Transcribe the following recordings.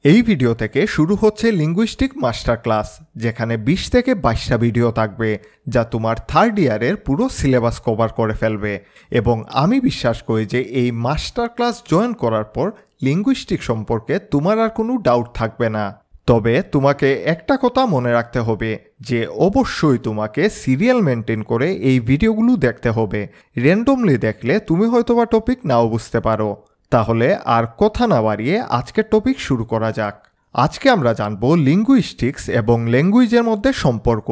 এই ভিডিও থেকে শুরু হচ্ছে লিঙ্গুইস্টিক মাস্টার ক্লাস, যেখানে 20 থেকে 22টা ভিডিও থাকবে যা তোমার থার্ড ইয়ারের পুরো সিলেবাস কভার করে ফেলবে। এবং আমি বিশ্বাস করি যে এই মাস্টার ক্লাস জয়েন করার পর লিঙ্গুইস্টিক সম্পর্কে তোমার আর কোনো ডাউট থাকবে না। তবে তোমাকে একটা কথা মনে রাখতে হবে যে অবশ্যই তোমাকে সিরিয়াল মেনটেন করে এই ভিডিওগুলো দেখতে হবে। র্যান্ডমলি দেখলে তুমি হয়তোবা টপিক নাও বুঝতে পারো। তাহলে আর কথা না বাড়িয়ে আজকের টপিক শুরু করা যাক। আজকে আমরা জানব লিঙ্গুইস্টিক্স এবং ল্যাঙ্গুয়েজের মধ্যে সম্পর্ক।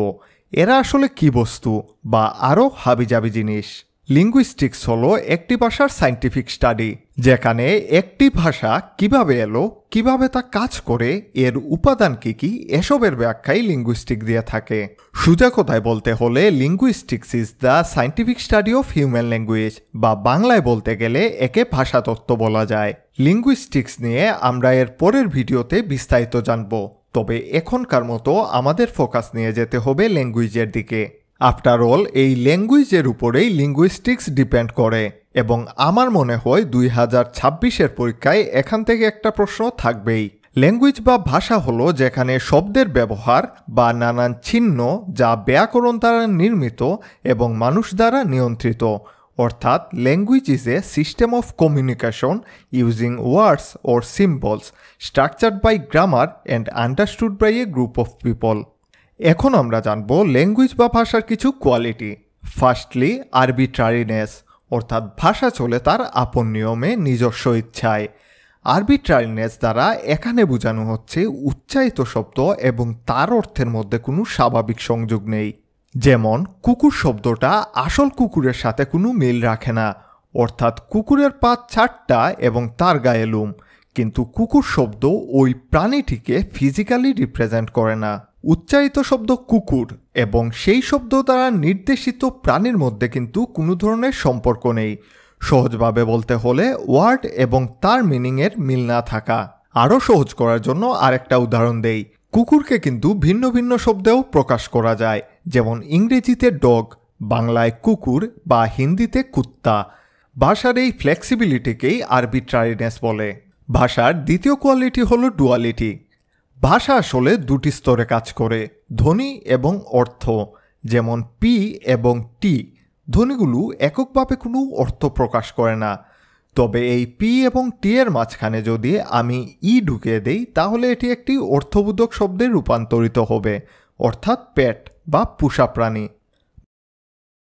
এরা আসলে কি বস্তু বা আরও হাবিজাবি জিনিস। লিঙ্গুইস্টিক্স হলো একটি ভাষার সায়েন্টিফিক স্টাডি, যেখানে একটি ভাষা কিভাবে এলো, কিভাবে তা কাজ করে, এর উপাদান কি এসবের ব্যাখ্যাই লিঙ্গুইস্টিক দিয়ে থাকে। সোজা কথায় বলতে হলে linguistics is the scientific study of human language, বা বাংলায় বলতে গেলে একে ভাষাতত্ত্ব বলা যায়। লিঙ্গুইস্টিক্স নিয়ে আমরা এর পরের ভিডিওতে বিস্তারিত জানব, তবে এখনকার মতো আমাদের ফোকাস নিয়ে যেতে হবে ল্যাঙ্গুয়েজের দিকে। আফটার অল এই ল্যাঙ্গুয়েজের উপরেই লিঙ্গুইস্টিক্স ডিপেন্ড করে, এবং আমার মনে হয় 2026-এর পরীক্ষায় এখান থেকে একটা প্রশ্ন থাকবেই। ল্যাঙ্গুয়েজ বা ভাষা হলো যেখানে শব্দের ব্যবহার বা নানান চিহ্ন যা ব্যাকরণ দ্বারা নির্মিত এবং মানুষ দ্বারা নিয়ন্ত্রিত। অর্থাৎ language is a system of communication using words or symbols structured by grammar and understood by a group of people. এখন আমরা জানব ল্যাঙ্গুয়েজ বা ভাষার কিছু কোয়ালিটি। ফার্স্টলি, আরবিট্রারিনেস, অর্থাৎ ভাষা চলে তার আপন নিয়মে, নিজস্ব ইচ্ছায়। আরবিট্রারিনেস দ্বারা এখানে বোঝানো হচ্ছে উচ্চারিত শব্দ এবং তার অর্থের মধ্যে কোনো স্বাভাবিক সংযোগ নেই। যেমন কুকুর শব্দটা আসল কুকুরের সাথে কোনো মিল রাখে না, অর্থাৎ কুকুরের পা 4টা এবং তার গায়ে লোম, কিন্তু কুকুর শব্দ ওই প্রাণীটিকে ফিজিক্যালি রিপ্রেজেন্ট করে না। উচ্চারিত শব্দ কুকুর এবং সেই শব্দ দ্বারা নির্দেশিত প্রাণীর মধ্যে কিন্তু কোনো ধরনের সম্পর্ক নেই। সহজভাবে বলতে হলে ওয়ার্ড এবং তার মিনিংয়ের মিল না থাকা। আরও সহজ করার জন্য আরেকটা উদাহরণ দেই। কুকুরকে কিন্তু ভিন্ন ভিন্ন শব্দেও প্রকাশ করা যায়, যেমন ইংরেজিতে ডগ, বাংলায় কুকুর বা হিন্দিতে কুত্তা। ভাষার এই ফ্লেক্সিবিলিটিকেই আরবিট্রারিনেস বলে। ভাষার দ্বিতীয় কোয়ালিটি হলো ডুয়ালিটি। ভাষা আসলে দুটি স্তরে কাজ করে, ধ্বনি এবং অর্থ। যেমন পি এবং টি ধ্বনিগুলো এককভাবে কোনো অর্থ প্রকাশ করে না, তবে এই পি এবং টি এর মাঝখানে যদি আমি ই ঢুকিয়ে দেই তাহলে এটি একটি অর্থবোধক শব্দে রূপান্তরিত হবে, অর্থাৎ পেট বা পোষা প্রাণী।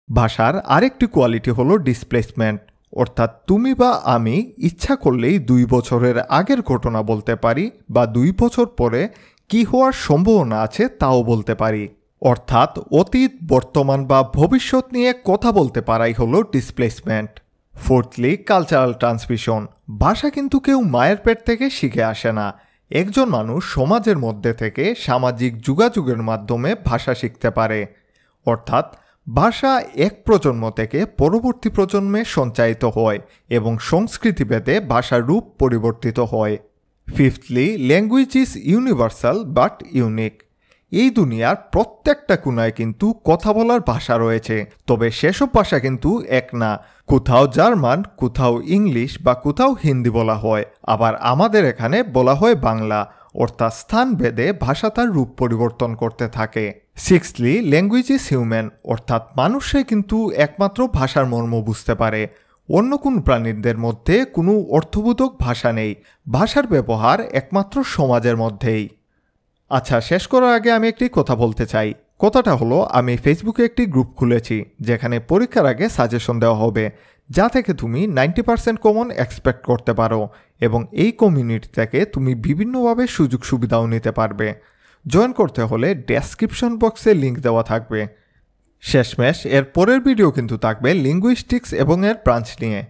ভাষার আরেকটি কোয়ালিটি হলো ডিসপ্লেসমেন্ট, অর্থাৎ তুমি বা আমি ইচ্ছা করলেই 2 বছরের আগের ঘটনা বলতে পারি বা 2 বছর পরে কি হওয়ার সম্ভাবনা আছে তাও বলতে পারি। অর্থাৎ অতীত, বর্তমান বা ভবিষ্যৎ নিয়ে কথা বলতে পারাই হলো ডিসপ্লেসমেন্ট। Fourthly, cultural transmission. ভাষা কিন্তু কেউ মায়ের পেট থেকে শিখে আসে না। একজন মানুষ সমাজের মধ্যে থেকে সামাজিক যোগাযোগের মাধ্যমে ভাষা শিখতে পারে। অর্থাৎ ভাষা এক প্রজন্ম থেকে পরবর্তী প্রজন্মে সঞ্চারিত হয় এবং সংস্কৃতিভেদে ভাষার রূপ পরিবর্তিত হয়। Fifthly, language is universal but unique. এই দুনিয়ার প্রত্যেকটা কোণায় কিন্তু কথা বলার ভাষা রয়েছে, তবে সেসব ভাষা কিন্তু এক না। কোথাও জার্মান, কোথাও ইংলিশ বা কোথাও হিন্দি বলা হয়, আবার আমাদের এখানে বলা হয় বাংলা। অর্থাৎ স্থানভেদে ভাষা তার রূপ পরিবর্তন করতে থাকে। সিক্সথলি, ল্যাঙ্গুয়েজ ইজ হিউম্যান, অর্থাৎ মানুষই কিন্তু একমাত্র ভাষার মর্ম বুঝতে পারে। অন্য কোন প্রাণীদের মধ্যে কোনো অর্থবোধক ভাষা নেই। ভাষার ব্যবহার একমাত্র সমাজের মধ্যেই। আচ্ছা, শেষ করার আগে আমি একটি কথা বলতে চাই। কথাটা হলো, আমি ফেসবুকে একটি গ্রুপ খুলেছি যেখানে পরীক্ষার আগে সাজেশন দেওয়া হবে, যা থেকে তুমি 90% কমন এক্সপেক্ট করতে পারো, এবং এই কমিউনিটি থেকে তুমি বিভিন্নভাবে সুযোগ সুবিধাও নিতে পারবে। জয়েন করতে হলে ডেসক্রিপশন বক্সে লিঙ্ক দেওয়া থাকবে। শেষমেশ এর পরের ভিডিও কিন্তু থাকবে লিঙ্গুইস্টিক্স এবং এর ব্রাঞ্চ নিয়ে।